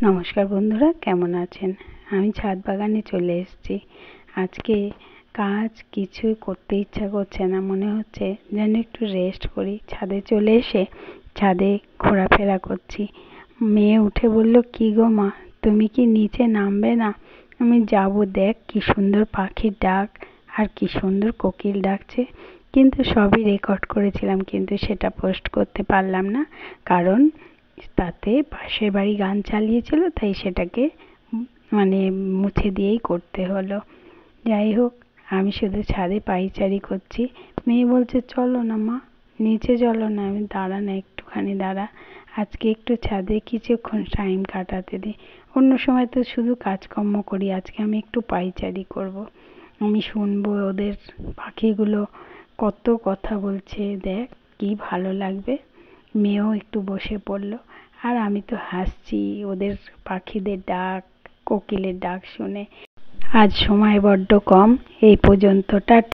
নমস্কার বন্ধুরা, কেমন আছেন? আমি ছাদ বাগানে চলে এসেছি। আজকে কাজ কিছুই করতে ইচ্ছা করছে না, মনে হচ্ছে যেন একটু রেস্ট করি। ছাদে চলে এসে ছাদে ঘোরাফেরা করছি। মেয়ে উঠে বলল, কি গো মা, তুমি কি নিচে নামবে না? আমি যাব, দেখ কি সুন্দর পাখির ডাক আর কি সুন্দর কোকিল ডাকছে। কিন্তু সবই রেকর্ড করেছিলাম, কিন্তু সেটা পোস্ট করতে পারলাম না, কারণ তাতে পাশের বাড়ি গান চালিয়েছিল, তাই সেটাকে মানে মুছে দিয়েই করতে হলো। যাই হোক, আমি শুধু ছাদে পায়চারি করছি। মেয়ে বলছে, চলো না মা, নিচে চলো না। আমি, দাঁড়া না, একটুখানি দাঁড়া, আজকে একটু ছাদে কিছুক্ষণ টাইম কাটাতে দে। অন্য সময় তো শুধু কাজকর্ম করি, আজকে আমি একটু পায়চারি করব। আমি শুনবো ওদের পাখিগুলো কত কথা বলছে, দেখ কি ভালো লাগবে। মেয়েও একটু বসে পড়লো, আর আমি তো হাসছি ওদের পাখিদের ডাক, কোকিলের ডাক শুনে। আজ সময় বড্ড কম, এই পর্যন্ত, টাটা।